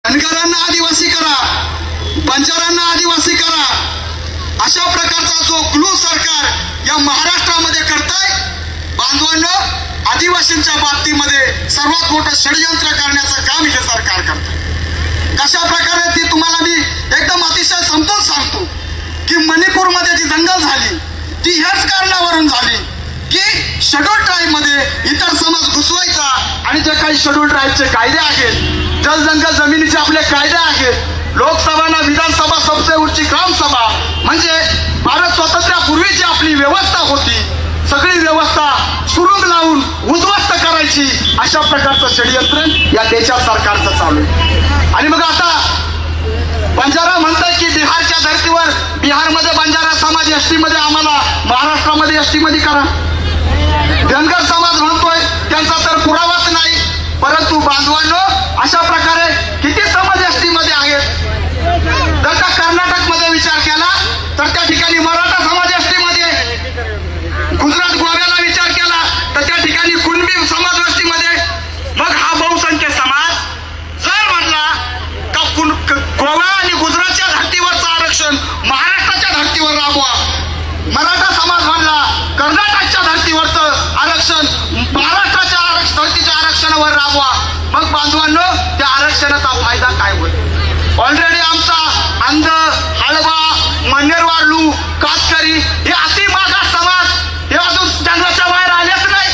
धनगरांना आदिवासी करा, बंजारांना आदिवासी करा, अशा प्रकारचा जो ग्लू सरकार या महाराष्ट्रामध्ये करताय, बांधवांनो, आदिवासींच्या बाबतीमध्ये सर्वात मोठं षडयंत्र करण्याचं काम हे सरकार करतंय। कशा प्रकारे ती तुम्हाला मी एकदम अतिशय समतोल सांगतो की मणिपूरमध्ये जी दंगल झाली ती ह्याच कारणावरून झाली की शेड्यूल ट्राईब मध्ये इतर समाज घुसवायचा आणि जे काही शेड्यूल ट्राईबचे कायदे आहेत, जल जंगल जमिनीचे आपले कायदे आहेत, लोकसभा ना विधानसभा सबसे उच्च ग्रामसभा म्हणजे भारत स्वातंत्र्यापूर्वीची आपली व्यवस्था होती, सगळी व्यवस्था सुरुंग लावून उद्ध्वस्त करायची, अशा प्रकारचं षडयंत्र या देशात सरकारचं चालू आहे। आणि मग आता बंजारा म्हणतात की बिहारच्या धर्तीवर, बिहारमध्ये बंजारा समाज एसटी मध्ये आम्हाला महाराष्ट्रामध्ये एसटी मध्ये करा, धनगर समाज म्हणतोय त्यांचा तर पुरावाच नाही। परंतु बांधवांनो, अशा प्रकारे किती समाज एसटी मध्ये आहेत। जर का कर्नाटक मध्ये विचार केला तर त्या ठिकाणी मराठा समाज एसटी मध्ये, गुजरात गोव्याला विचार केला तर त्या ठिकाणी कुणबी समाज एसटी मध्ये। मग हा बहुसंख्य समाज जर म्हटला का गोवा आणि गुजरातच्या धर्तीवरचं आरक्षण महाराष्ट्राच्या धर्तीवर राबवा, मराठा समाज म्हणला कर्नाटकच्या धर्तीवरचं आरक्षण महाराष्ट्राच्या धर्तीच्या आरक्षणावर राबवा, मग बांधवांनो त्या आरक्षणाचा फायदा काय होईल? ऑलरेडी आमचा अंध, हळवा, मनेरवाडलू, कातकरी हे अति मागास समाज हे अजून जंगलाच्या बाहेर आलेच नाही।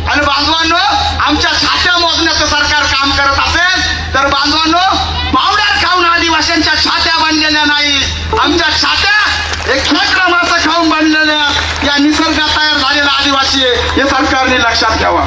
आणि बांधवांनो, आमच्या छात्या मोजण्याचं सरकार काम करत असेल तर बांधवांनो, पावडर खाऊन आदिवासींच्या छात्या बांधलेल्या नाही, आमच्या छात्या एक खेकडा मासा खाऊन बांधलेल्या या निसर्गात तयार झालेला आदिवासी आहे, हे सरकारने लक्षात घ्यावा।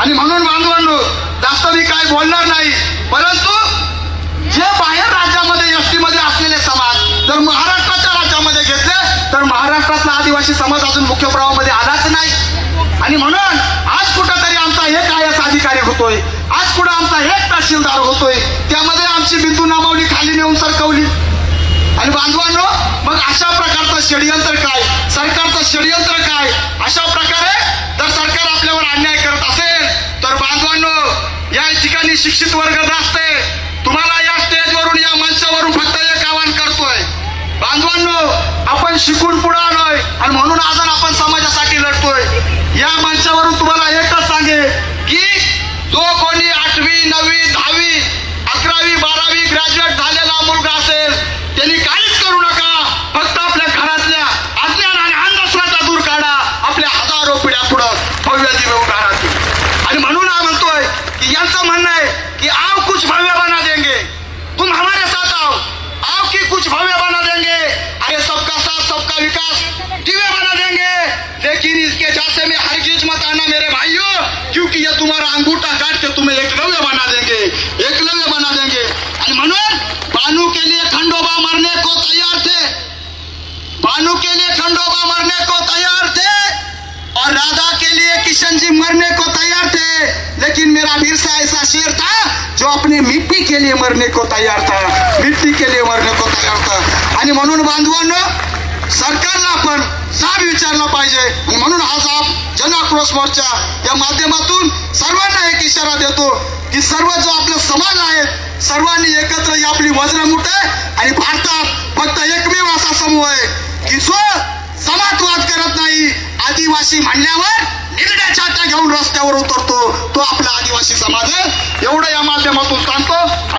आणि म्हणून बांधवांनो, जास्त मी काय बोलणार नाही, परंतु जे बाहेर राज्यामध्ये एसटी मध्ये असलेले समाज जर महाराष्ट्राच्या राज्यामध्ये घेतले तर महाराष्ट्रातला आदिवासी समाज अजून मुख्य प्रवाहामध्ये आलाच नाही। आणि म्हणून आज कुठेतरी आमचा एक आयएस अधिकारी होतोय, आज कुठे आमचा एक तहसीलदार होतोय, त्यामध्ये आमची बिंदू नामावली खाली नेऊन सरकवली। आणि बांधवांनो, मग अशा प्रकारचं षडयंत्र काय, सरकारचं षडयंत्र काय? अशा प्रकारे जर सरकार आपल्यावर अन्याय करत असेल तर बांधवांनो, या ठिकाणी शिक्षित वर्ग जास्त आहे। तुम्हाला या स्टेजवरून, या मंचावरून फक्त एक आवाहन करतोय, बांधवांनो, आपण शिकून पुढे आलोय आणि म्हणून आज आपण समाजासाठी लढतोय। या मंचावरून तुम्हाला एकच सांगेल की जो कोणी 8वी, 9वी, 10वी, 11वी, 12वी ग्रॅज्युएट झालेला मुलगा असेल त्यांनी काहीच करू नका, फक्त आपल्या घरातल्या अज्ञान आणि अंधश्रद्धा दूर काढा, आपल्या हजारो पिढ्या पुढं भव्य दिवे उभा राहतील। आणि म्हणून म्हणतोय की यांचं म्हणणं आहे की आओ कुछ भव्य बना देंगे, तुम हमारे साथ आओ, आओ की कुछ भव्य बना देंगे, अरे सबका साथ सबका विकास दिव्य बना देंगे, लेकिन इसके जैसे में हरगिज मत आना मेरे भाइयों, क्योंकि ये तुम्हारा अंगूठा काट के तुम्हें एकलव्य बना देंगे, एकलव्य बना देंगे। आणि म्हणून बानू के लिए खंडोबा मरने को तैयार थे, बानू के लिए खंडोबा मरने को तैयार थे और राधा के लिए किशन जी मरने को तैयार थे, लेकिन मेरा बिरसा ऐसा शेर था जो अपने मिट्टी के लिए मरने को तैयार था, मिट्टी के लिए मरने को तैयार था। आणि म्हणून बांधवांनो, सरकारला आपण साफ विचारलं पाहिजे। आणि म्हणून आज जन आक्रोश मोर्चा या माध्यमातून सर्वांना एक इशारा देतो की सर्व जो आपला समाज आहे सर्वांनी एकत्र ही आपली वज्रमुठ आहे आणि भारतात फक्त एकमेव असा समूह आहे की जो समाजवाद करत नाही, आदिवासी म्हणल्यावर निगड्या छात्या घेऊन रस्त्यावर उतरतो, तो आपला आदिवासी समाज आहे। एवढं या माध्यमातून सांगतो।